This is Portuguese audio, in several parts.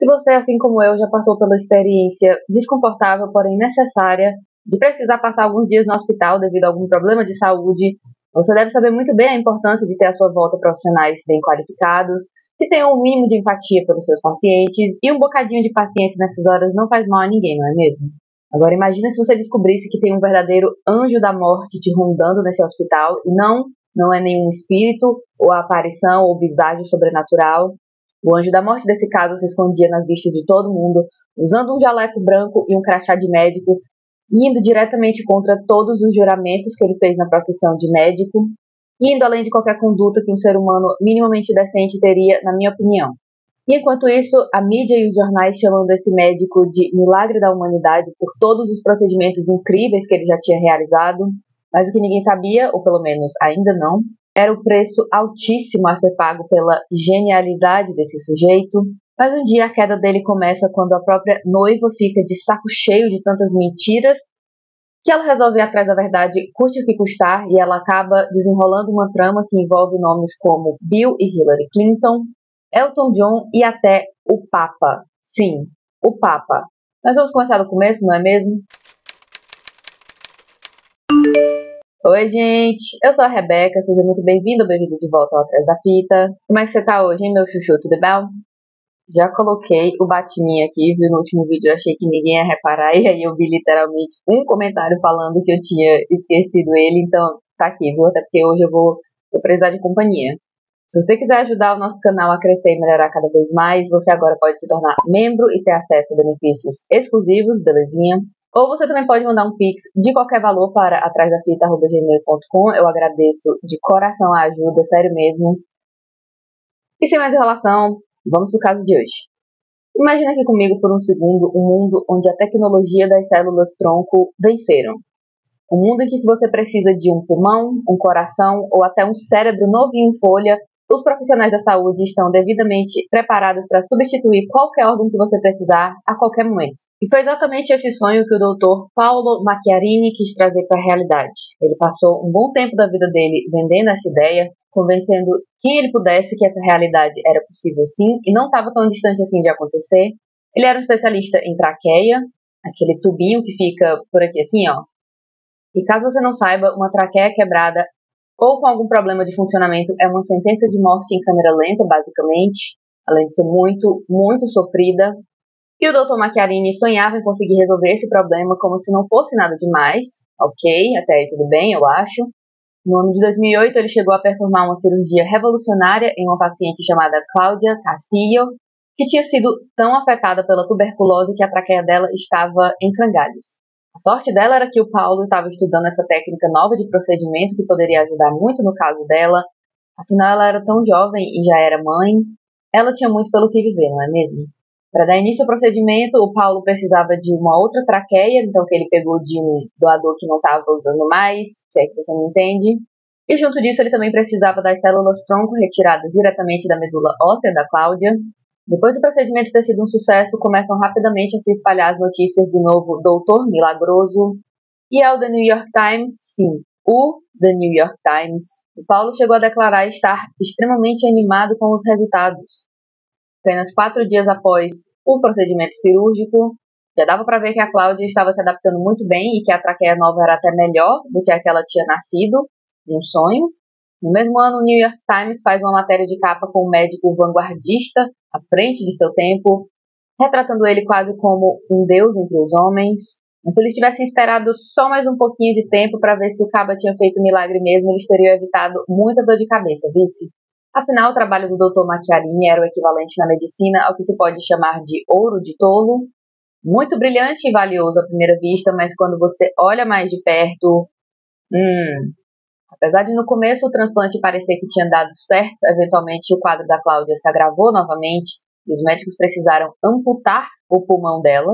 Se você, assim como eu, já passou pela experiência desconfortável, porém necessária, de precisar passar alguns dias no hospital devido a algum problema de saúde, você deve saber muito bem a importância de ter à sua volta profissionais bem qualificados, que tenham um mínimo de empatia pelos seus pacientes, e um bocadinho de paciência nessas horas não faz mal a ninguém, não é mesmo? Agora imagina se você descobrisse que tem um verdadeiro anjo da morte te rondando nesse hospital, e não é nenhum espírito, ou aparição, ou visagem sobrenatural. O anjo da morte, desse caso, se escondia nas vistas de todo mundo, usando um jaleco branco e um crachá de médico, indo diretamente contra todos os juramentos que ele fez na profissão de médico, indo além de qualquer conduta que um ser humano minimamente decente teria, na minha opinião. E enquanto isso, a mídia e os jornais chamando esse médico de milagre da humanidade por todos os procedimentos incríveis que ele já tinha realizado, mas o que ninguém sabia, ou pelo menos ainda não, era o preço altíssimo a ser pago pela genialidade desse sujeito. Mas um dia a queda dele começa quando a própria noiva fica de saco cheio de tantas mentiras que ela resolve ir atrás da verdade, custe o que custar, e ela acaba desenrolando uma trama que envolve nomes como Bill e Hillary Clinton, Elton John e até o Papa. Sim, o Papa. Mas vamos começar do começo, não é mesmo? Oi, gente! Eu sou a Rebeca, seja muito bem-vindo ou bem-vindo de volta ao Atrás da Fita. Como é que você tá hoje, hein, meu chuchu? Tudo bem? Já coloquei o batiminho aqui, viu? No último vídeo eu achei que ninguém ia reparar, e aí eu vi literalmente um comentário falando que eu tinha esquecido ele, então tá aqui, viu? Até porque hoje eu vou precisar de companhia. Se você quiser ajudar o nosso canal a crescer e melhorar cada vez mais, você agora pode se tornar membro e ter acesso a benefícios exclusivos, belezinha? Ou você também pode mandar um pix de qualquer valor para atrásdafita@gmail.com. Eu agradeço de coração a ajuda, sério mesmo. E sem mais enrolação, vamos pro caso de hoje. Imagina aqui comigo por um segundo um mundo onde a tecnologia das células-tronco venceram. Um mundo em que, se você precisa de um pulmão, um coração ou até um cérebro novinho em folha, os profissionais da saúde estão devidamente preparados para substituir qualquer órgão que você precisar a qualquer momento. E foi exatamente esse sonho que o Dr. Paolo Macchiarini quis trazer para a realidade. Ele passou um bom tempo da vida dele vendendo essa ideia, convencendo quem ele pudesse que essa realidade era possível sim e não estava tão distante assim de acontecer. Ele era um especialista em traqueia, aquele tubinho que fica por aqui assim, ó. E caso você não saiba, uma traqueia quebrada ou com algum problema de funcionamento é uma sentença de morte em câmera lenta, basicamente, além de ser muito, muito sofrida. E o Dr. Macchiarini sonhava em conseguir resolver esse problema como se não fosse nada demais. Ok, até aí tudo bem, eu acho. No ano de 2008, ele chegou a performar uma cirurgia revolucionária em uma paciente chamada Cláudia Castillo, que tinha sido tão afetada pela tuberculose que a traqueia dela estava em frangalhos. A sorte dela era que o Paulo estava estudando essa técnica nova de procedimento que poderia ajudar muito no caso dela. Afinal, ela era tão jovem e já era mãe. Ela tinha muito pelo que viver, não é mesmo? Para dar início ao procedimento, o Paulo precisava de uma outra traqueia, então que ele pegou de um doador que não estava usando mais, se é que você não entende. E junto disso, ele também precisava das células-tronco retiradas diretamente da medula óssea da Cláudia. Depois do procedimento ter sido um sucesso, começam rapidamente a se espalhar as notícias do novo Doutor Milagroso. E ao The New York Times, sim, o The New York Times, o Paulo chegou a declarar estar extremamente animado com os resultados. Apenas 4 dias após o procedimento cirúrgico, já dava para ver que a Cláudia estava se adaptando muito bem e que a traqueia nova era até melhor do que a que ela tinha nascido, de um sonho. No mesmo ano, o New York Times faz uma matéria de capa com um médico vanguardista à frente de seu tempo, retratando ele quase como um deus entre os homens. Mas se eles tivessem esperado só mais um pouquinho de tempo para ver se o caba tinha feito um milagre mesmo, eles teriam evitado muita dor de cabeça, vice? Afinal, o trabalho do Dr. Macchiarini era o equivalente na medicina ao que se pode chamar de ouro de tolo. Muito brilhante e valioso à primeira vista, mas quando você olha mais de perto... Apesar de no começo o transplante parecer que tinha dado certo, eventualmente o quadro da Cláudia se agravou novamente e os médicos precisaram amputar o pulmão dela.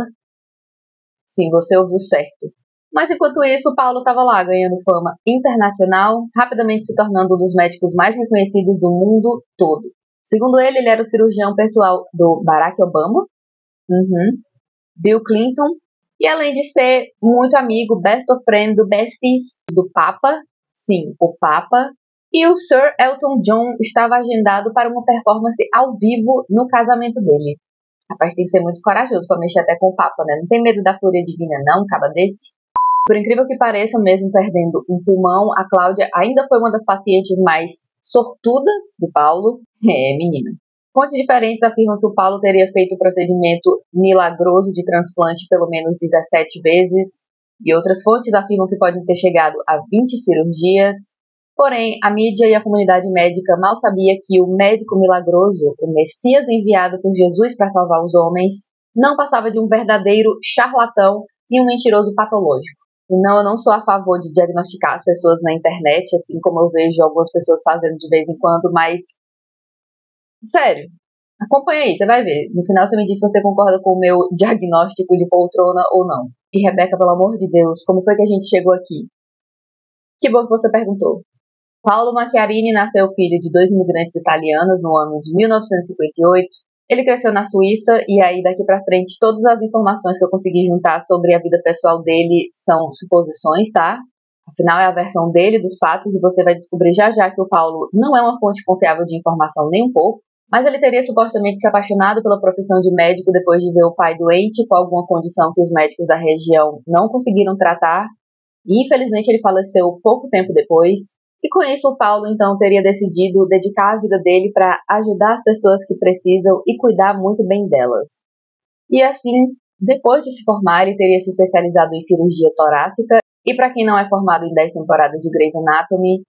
Sim, você ouviu certo. Mas enquanto isso, o Paulo estava lá ganhando fama internacional, rapidamente se tornando um dos médicos mais reconhecidos do mundo todo. Segundo ele, ele era o cirurgião pessoal do Barack Obama, Bill Clinton, e além de ser muito amigo, best of friend do besties do Papa, sim, o Papa, e o Sir Elton John estava agendado para uma performance ao vivo no casamento dele. Rapaz, tem que ser muito corajoso pra mexer até com o Papa, né? Não tem medo da fúria divina, não, um caba desse? Por incrível que pareça, mesmo perdendo um pulmão, a Cláudia ainda foi uma das pacientes mais sortudas do Paulo. É, menina. Fontes diferentes afirmam que o Paulo teria feito o procedimento milagroso de transplante pelo menos 17 vezes, e outras fontes afirmam que podem ter chegado a 20 cirurgias. Porém, a mídia e a comunidade médica mal sabia que o médico milagroso, o Messias enviado por Jesus para salvar os homens, não passava de um verdadeiro charlatão e um mentiroso patológico. E não, eu não sou a favor de diagnosticar as pessoas na internet, assim como eu vejo algumas pessoas fazendo de vez em quando, mas sério, acompanha aí, você vai ver. No final você me diz se você concorda com o meu diagnóstico de poltrona ou não. E Rebeca, pelo amor de Deus, como foi que a gente chegou aqui? Que bom que você perguntou. Paolo Macchiarini nasceu filho de 2 imigrantes italianos no ano de 1958. Ele cresceu na Suíça e aí daqui pra frente todas as informações que eu consegui juntar sobre a vida pessoal dele são suposições, tá? Afinal é a versão dele dos fatos e você vai descobrir já já que o Paulo não é uma fonte confiável de informação nem um pouco. Mas ele teria supostamente se apaixonado pela profissão de médico depois de ver o pai doente com alguma condição que os médicos da região não conseguiram tratar. E infelizmente ele faleceu pouco tempo depois. E com isso o Paulo então teria decidido dedicar a vida dele para ajudar as pessoas que precisam e cuidar muito bem delas. E assim, depois de se formar, ele teria se especializado em cirurgia torácica. E para quem não é formado em 10 temporadas de Grey's Anatomy,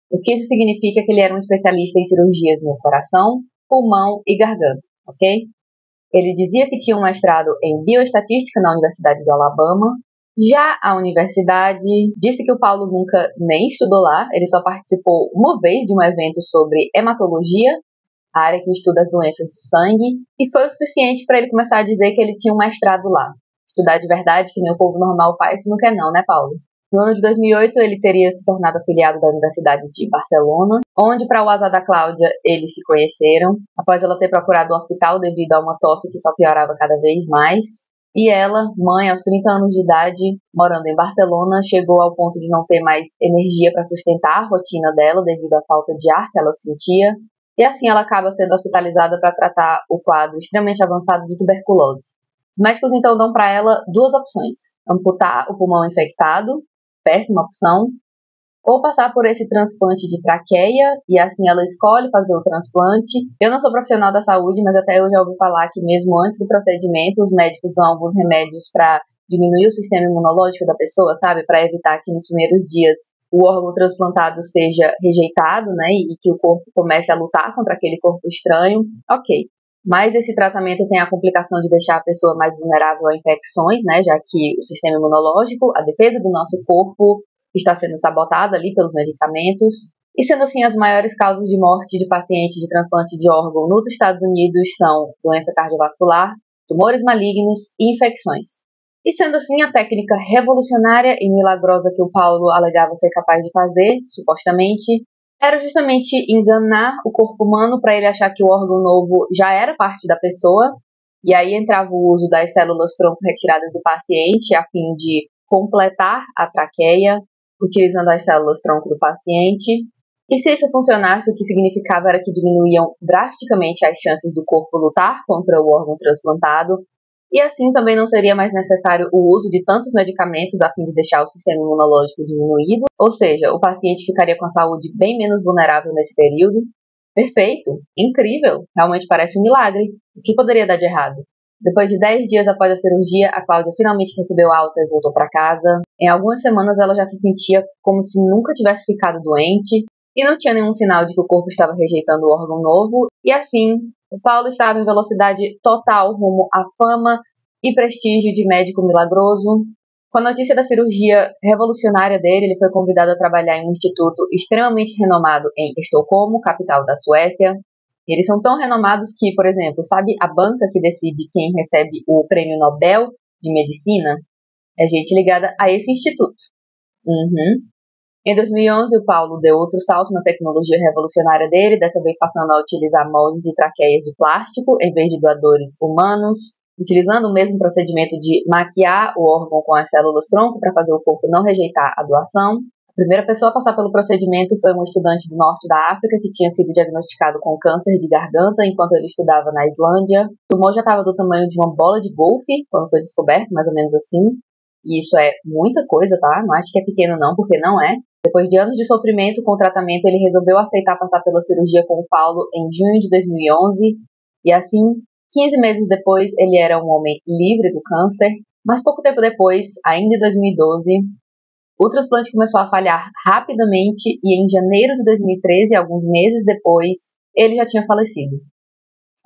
o que isso significa é que ele era um especialista em cirurgias no coração, pulmão e garganta, ok? Ele dizia que tinha um mestrado em bioestatística na Universidade do Alabama. Já a universidade disse que o Paulo nunca nem estudou lá, ele só participou uma vez de um evento sobre hematologia, a área que estuda as doenças do sangue, e foi o suficiente para ele começar a dizer que ele tinha um mestrado lá. Estudar de verdade, que nem o povo normal faz, tu não quer não, né, Paulo? No ano de 2008, ele teria se tornado afiliado da Universidade de Barcelona, onde, para o azar da Cláudia, eles se conheceram, após ela ter procurado o hospital devido a uma tosse que só piorava cada vez mais. E ela, mãe aos 30 anos de idade, morando em Barcelona, chegou ao ponto de não ter mais energia para sustentar a rotina dela devido à falta de ar que ela sentia. E assim ela acaba sendo hospitalizada para tratar o quadro extremamente avançado de tuberculose. Os médicos então dão para ela duas opções: amputar o pulmão infectado, péssima opção, ou passar por esse transplante de traqueia, e assim ela escolhe fazer o transplante. Eu não sou profissional da saúde, mas até eu já ouvi falar que mesmo antes do procedimento, os médicos dão alguns remédios para diminuir o sistema imunológico da pessoa, sabe? Para evitar que nos primeiros dias o órgão transplantado seja rejeitado, né? E que o corpo comece a lutar contra aquele corpo estranho. Ok. Mas esse tratamento tem a complicação de deixar a pessoa mais vulnerável a infecções, né? Já que o sistema imunológico, a defesa do nosso corpo, está sendo sabotada ali pelos medicamentos. E sendo assim, as maiores causas de morte de pacientes de transplante de órgão nos Estados Unidos são doença cardiovascular, tumores malignos e infecções. E sendo assim, a técnica revolucionária e milagrosa que o Paulo alegava ser capaz de fazer, supostamente, era justamente enganar o corpo humano para ele achar que o órgão novo já era parte da pessoa, e aí entrava o uso das células tronco retiradas do paciente a fim de completar a traqueia, utilizando as células tronco do paciente. E se isso funcionasse, o que significava era que diminuíam drasticamente as chances do corpo lutar contra o órgão transplantado, e assim também não seria mais necessário o uso de tantos medicamentos a fim de deixar o sistema imunológico diminuído, ou seja, o paciente ficaria com a saúde bem menos vulnerável nesse período. Perfeito, incrível, realmente parece um milagre. O que poderia dar de errado? Depois de 10 dias após a cirurgia, a Cláudia finalmente recebeu alta e voltou para casa. Em algumas semanas ela já se sentia como se nunca tivesse ficado doente e não tinha nenhum sinal de que o corpo estava rejeitando o órgão novo. E assim, o Paulo estava em velocidade total rumo à fama e prestígio de médico milagroso. Com a notícia da cirurgia revolucionária dele, ele foi convidado a trabalhar em um instituto extremamente renomado em Estocolmo, capital da Suécia. Eles são tão renomados que, por exemplo, sabe a banca que decide quem recebe o prêmio Nobel de Medicina? É gente ligada a esse instituto. Em 2011, o Paulo deu outro salto na tecnologia revolucionária dele, dessa vez passando a utilizar moldes de traqueias de plástico em vez de doadores humanos, utilizando o mesmo procedimento de maquiar o órgão com as células tronco para fazer o corpo não rejeitar a doação. A primeira pessoa a passar pelo procedimento foi um estudante do norte da África que tinha sido diagnosticado com câncer de garganta enquanto ele estudava na Islândia. O tumor já estava do tamanho de uma bola de golfe quando foi descoberto, mais ou menos assim. E isso é muita coisa, tá? Não acho que é pequeno não, porque não é. Depois de anos de sofrimento com o tratamento, ele resolveu aceitar passar pela cirurgia com o Paulo em junho de 2011. E assim, 15 meses depois, ele era um homem livre do câncer. Mas pouco tempo depois, ainda em 2012, o transplante começou a falhar rapidamente e em janeiro de 2013, alguns meses depois, ele já tinha falecido.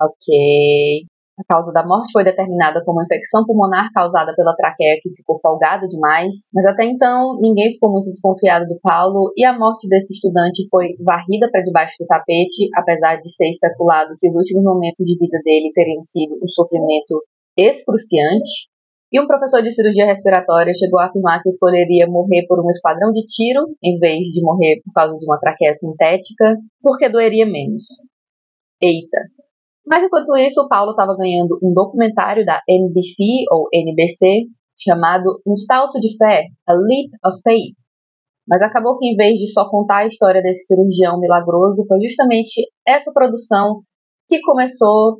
Ok. A causa da morte foi determinada como infecção pulmonar causada pela traqueia que ficou folgada demais, mas até então ninguém ficou muito desconfiado do Paulo e a morte desse estudante foi varrida para debaixo do tapete, apesar de ser especulado que os últimos momentos de vida dele teriam sido um sofrimento excruciante. E um professor de cirurgia respiratória chegou a afirmar que escolheria morrer por um esquadrão de tiro em vez de morrer por causa de uma traqueia sintética, porque doeria menos. Eita! Mas enquanto isso, o Paulo estava ganhando um documentário da NBC ou NBC chamado Um Salto de Fé, A Leap of Faith. Mas acabou que em vez de só contar a história desse cirurgião milagroso, foi justamente essa produção que começou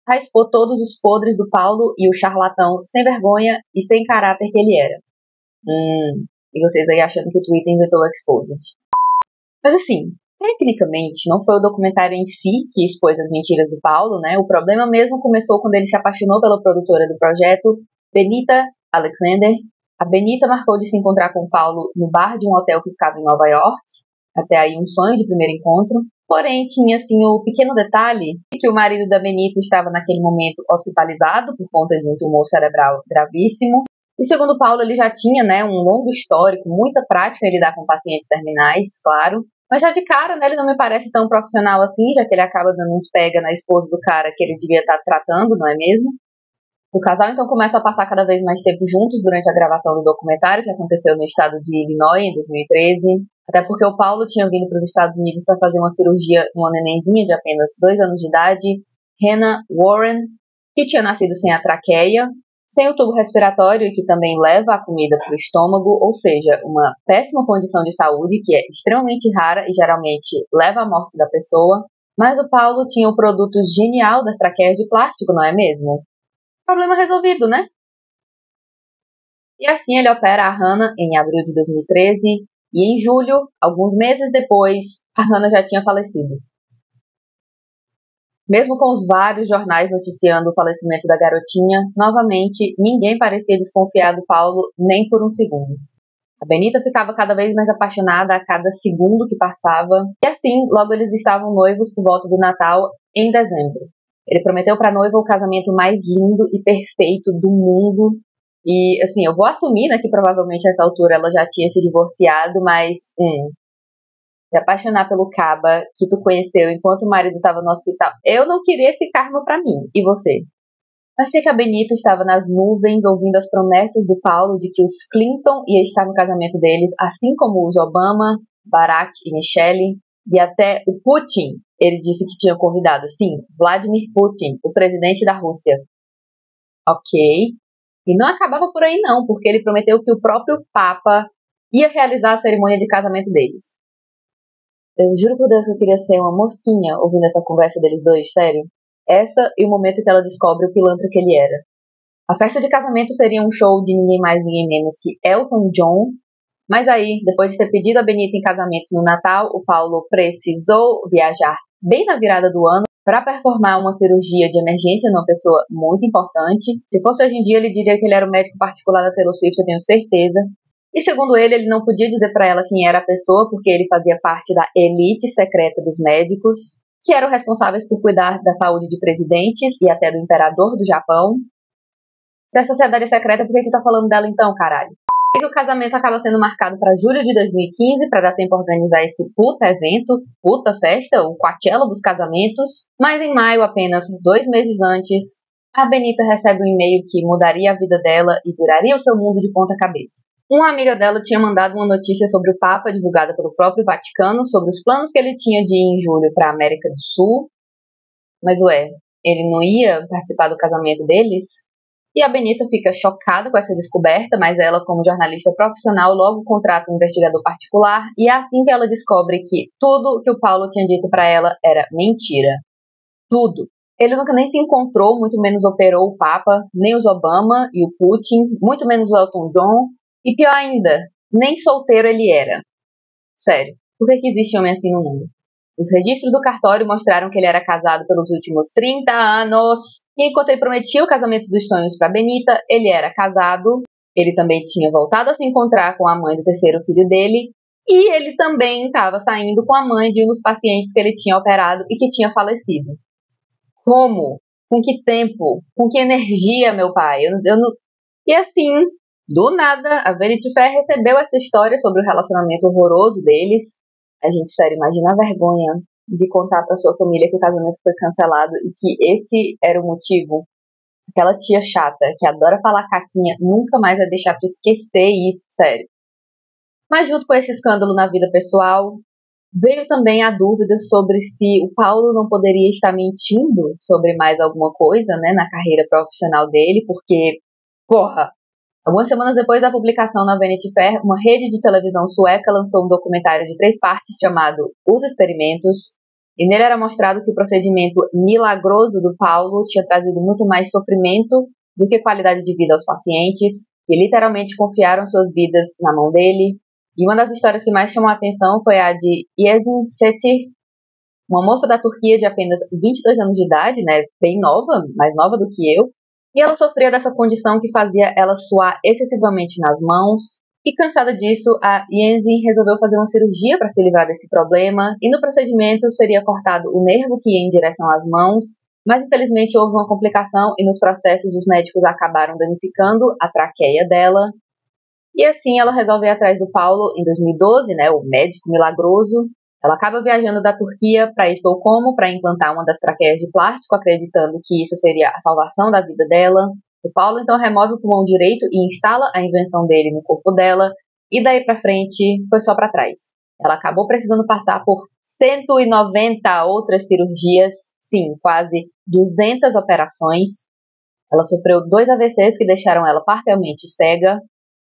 a expor todos os podres do Paulo e o charlatão sem vergonha e sem caráter que ele era. E vocês aí achando que o Twitter inventou o Exposed. Mas assim, tecnicamente, não foi o documentário em si que expôs as mentiras do Paulo, né? O problema mesmo começou quando ele se apaixonou pela produtora do projeto, Benita Alexander. A Benita marcou de se encontrar com o Paulo no bar de um hotel que ficava em Nova York. Até aí um sonho de primeiro encontro. Porém, tinha assim o pequeno detalhe de que o marido da Benita estava naquele momento hospitalizado por conta de um tumor cerebral gravíssimo. E segundo Paulo, ele já tinha, né, um longo histórico, muita prática em lidar com pacientes terminais, claro. Mas já de cara, né, ele não me parece tão profissional assim, já que ele acaba dando uns pega na esposa do cara que ele devia estar tratando, não é mesmo? O casal então começa a passar cada vez mais tempo juntos durante a gravação do documentário que aconteceu no estado de Illinois em 2013. Até porque o Paulo tinha vindo para os Estados Unidos para fazer uma cirurgia numa nenenzinha de apenas 2 anos de idade, Hannah Warren, que tinha nascido sem a traqueia, sem o tubo respiratório e que também leva a comida para o estômago, ou seja, uma péssima condição de saúde que é extremamente rara e geralmente leva à morte da pessoa. Mas o Paulo tinha o produto genial das traqueias de plástico, não é mesmo? Problema resolvido, né? E assim ele opera a Hannah em abril de 2013 e em julho, alguns meses depois, a Hannah já tinha falecido. Mesmo com os vários jornais noticiando o falecimento da garotinha, novamente, ninguém parecia desconfiar do Paulo nem por um segundo. A Benita ficava cada vez mais apaixonada a cada segundo que passava, e assim, logo eles estavam noivos por volta do Natal, em dezembro. Ele prometeu para a noiva o casamento mais lindo e perfeito do mundo, e assim, eu vou assumir, né, que provavelmente a essa altura ela já tinha se divorciado, mas se apaixonar pelo caba que tu conheceu enquanto o marido estava no hospital. Eu não queria esse karma pra mim. E você? Achei que a Benita estava nas nuvens ouvindo as promessas do Paulo de que os Clinton ia estar no casamento deles, assim como os Obama, Barack e Michelle, e até o Putin. Ele disse que tinha convidado, sim, Vladimir Putin, o presidente da Rússia. Ok. E não acabava por aí não, porque ele prometeu que o próprio Papa ia realizar a cerimônia de casamento deles. Eu juro por Deus que eu queria ser uma mosquinha ouvindo essa conversa deles dois, sério. Essa e o momento que ela descobre o pilantra que ele era. A festa de casamento seria um show de ninguém mais, ninguém menos que Elton John. Mas aí, depois de ter pedido a Benita em casamento no Natal, o Paulo precisou viajar bem na virada do ano para performar uma cirurgia de emergência numa pessoa muito importante. Se fosse hoje em dia, ele diria que ele era o médico particular da Taylor Swift, eu tenho certeza. E segundo ele não podia dizer para ela quem era a pessoa, porque ele fazia parte da elite secreta dos médicos, que eram responsáveis por cuidar da saúde de presidentes e até do imperador do Japão. Se é sociedade secreta, por que tu tá falando dela então, caralho? E o casamento acaba sendo marcado para julho de 2015, para dar tempo a organizar esse puta evento, puta festa, o Coachella dos casamentos. Mas em maio, apenas 2 meses antes, a Benita recebe um e-mail que mudaria a vida dela e viraria o seu mundo de ponta cabeça. Uma amiga dela tinha mandado uma notícia sobre o Papa, divulgada pelo próprio Vaticano, sobre os planos que ele tinha de ir em julho para a América do Sul. Mas, ele não ia participar do casamento deles? E a Benita fica chocada com essa descoberta, mas ela, como jornalista profissional, logo contrata um investigador particular, e é assim que ela descobre que tudo que o Paulo tinha dito para ela era mentira. Tudo. Ele nunca nem se encontrou, muito menos operou o Papa, nem os Obama e o Putin, muito menos o Elton John, e pior ainda, nem solteiro ele era. Sério, por que existe homem assim no mundo? Os registros do cartório mostraram que ele era casado pelos últimos 30 anos. E enquanto ele prometia o casamento dos sonhos para Benita, ele era casado. Ele também tinha voltado a se encontrar com a mãe do terceiro filho dele. E ele também estava saindo com a mãe de um dos pacientes que ele tinha operado e que tinha falecido. Como? Com que tempo? Com que energia, meu pai? Eu não... E assim, do nada, a Vanity Fair recebeu essa história sobre o relacionamento horroroso deles. A gente, sério, imagina a vergonha de contar pra sua família que o casamento foi cancelado e que esse era o motivo. Aquela tia chata que adora falar caquinha nunca mais vai deixar tu esquecer isso, sério. Mas junto com esse escândalo na vida pessoal, veio também a dúvida sobre se o Paulo não poderia estar mentindo sobre mais alguma coisa, né, na carreira profissional dele, porque, porra, algumas semanas depois da publicação na Vanity Fair, uma rede de televisão sueca lançou um documentário de 3 partes chamado Os Experimentos, e nele era mostrado que o procedimento milagroso do Paulo tinha trazido muito mais sofrimento do que qualidade de vida aos pacientes, que literalmente confiaram suas vidas na mão dele. E uma das histórias que mais chamou a atenção foi a de Yezin Setir, uma moça da Turquia de apenas 22 anos de idade, né, bem nova, mais nova do que eu, e ela sofria dessa condição que fazia ela suar excessivamente nas mãos. E cansada disso, a Yenzin resolveu fazer uma cirurgia para se livrar desse problema, e no procedimento seria cortado o nervo que ia em direção às mãos, mas infelizmente houve uma complicação e nos processos os médicos acabaram danificando a traqueia dela. E assim ela resolve ir atrás do Paulo em 2012, né, o médico milagroso. Ela acaba viajando da Turquia para Estocolmo para implantar uma das traqueias de plástico, acreditando que isso seria a salvação da vida dela. O Paulo então remove o pulmão direito e instala a invenção dele no corpo dela, e daí para frente foi só para trás. Ela acabou precisando passar por 190 outras cirurgias, sim, quase 200 operações. Ela sofreu 2 AVCs que deixaram ela parcialmente cega.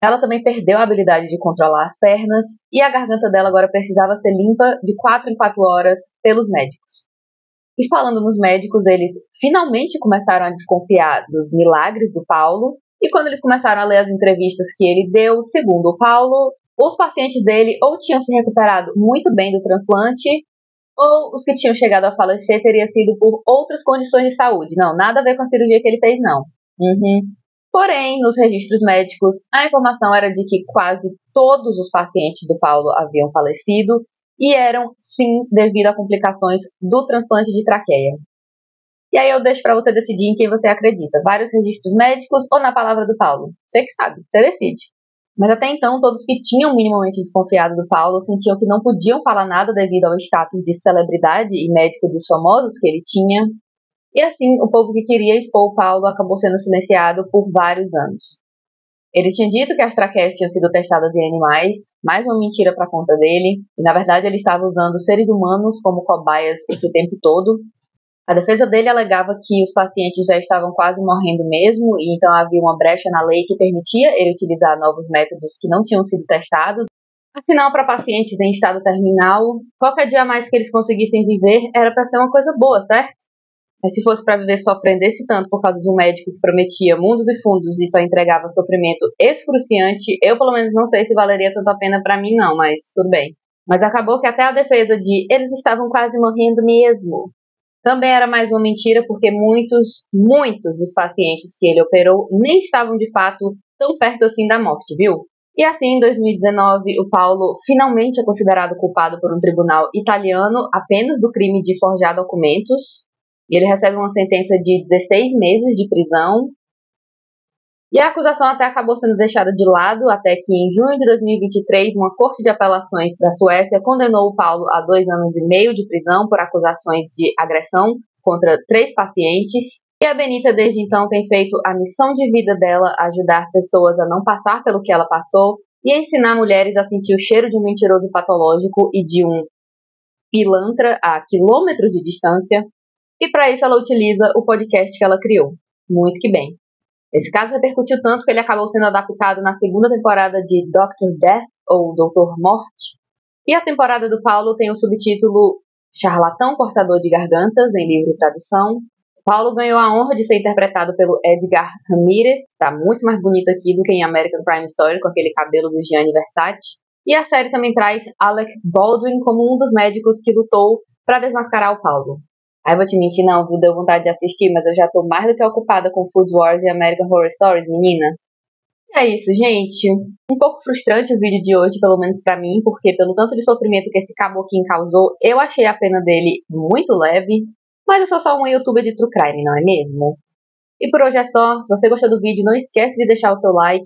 Ela também perdeu a habilidade de controlar as pernas e a garganta dela agora precisava ser limpa de 4 em 4 horas pelos médicos. E falando nos médicos, eles finalmente começaram a desconfiar dos milagres do Paulo, e quando eles começaram a ler as entrevistas que ele deu, segundo o Paulo, os pacientes dele ou tinham se recuperado muito bem do transplante, ou os que tinham chegado a falecer teria sido por outras condições de saúde. Não, nada a ver com a cirurgia que ele fez, não. Porém, nos registros médicos, a informação era de que quase todos os pacientes do Paulo haviam falecido e eram, sim, devido a complicações do transplante de traqueia. E aí eu deixo para você decidir em quem você acredita, vários registros médicos ou na palavra do Paulo. Você que sabe, você decide. Mas até então, todos que tinham minimamente desconfiado do Paulo sentiam que não podiam falar nada devido ao status de celebridade e médico dos famosos que ele tinha. E assim, o povo que queria expor o Paulo acabou sendo silenciado por vários anos. Ele tinha dito que as traqueias tinham sido testadas em animais, mais uma mentira para conta dele, e na verdade ele estava usando seres humanos como cobaias esse tempo todo. A defesa dele alegava que os pacientes já estavam quase morrendo mesmo, e então havia uma brecha na lei que permitia ele utilizar novos métodos que não tinham sido testados. Afinal, para pacientes em estado terminal, qualquer dia a mais que eles conseguissem viver era para ser uma coisa boa, certo? Mas se fosse para viver sofrendo esse tanto por causa de um médico que prometia mundos e fundos e só entregava sofrimento excruciante, eu pelo menos não sei se valeria tanto a pena para mim não, mas tudo bem. Mas acabou que até a defesa de eles estavam quase morrendo mesmo também era mais uma mentira, porque muitos dos pacientes que ele operou nem estavam de fato tão perto assim da morte, viu? E assim, em 2019, o Paulo finalmente é considerado culpado por um tribunal italiano apenas do crime de forjar documentos. E ele recebe uma sentença de 16 meses de prisão. E a acusação até acabou sendo deixada de lado, até que em junho de 2023, uma corte de apelações da Suécia condenou o Paulo a 2 anos e meio de prisão por acusações de agressão contra 3 pacientes. E a Benita, desde então, tem feito a missão de vida dela ajudar pessoas a não passar pelo que ela passou e ensinar mulheres a sentir o cheiro de um mentiroso patológico e de um pilantra a quilômetros de distância. E para isso ela utiliza o podcast que ela criou. Muito que bem. Esse caso repercutiu tanto que ele acabou sendo adaptado na segunda temporada de Dr. Death, ou Doutor Morte, e a temporada do Paulo tem o subtítulo Charlatão Cortador de Gargantas, em livre tradução. Paulo ganhou a honra de ser interpretado pelo Edgar Ramírez, tá muito mais bonito aqui do que em American Crime Story, com aquele cabelo do Gianni Versace. E a série também traz Alec Baldwin como um dos médicos que lutou para desmascarar o Paulo. Aí vou te mentir não, viu? Deu vontade de assistir, mas eu já tô mais do que ocupada com Food Wars e American Horror Stories, menina. E é isso, gente. Um pouco frustrante o vídeo de hoje, pelo menos pra mim, porque pelo tanto de sofrimento que esse caboclinho causou, eu achei a pena dele muito leve, mas eu sou só uma youtuber de true crime, não é mesmo? E por hoje é só. Se você gostou do vídeo, não esquece de deixar o seu like.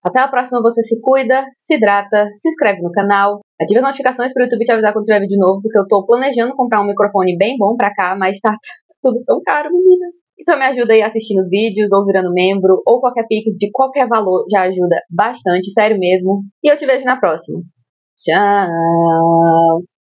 Até a próxima, você se cuida, se hidrata, se inscreve no canal, ative as notificações para o YouTube te avisar quando tiver vídeo novo, porque eu tô planejando comprar um microfone bem bom pra cá, mas tá tudo tão caro, menina. Então me ajuda aí assistindo os vídeos, ou virando membro, ou qualquer pix de qualquer valor já ajuda bastante, sério mesmo. E eu te vejo na próxima. Tchau!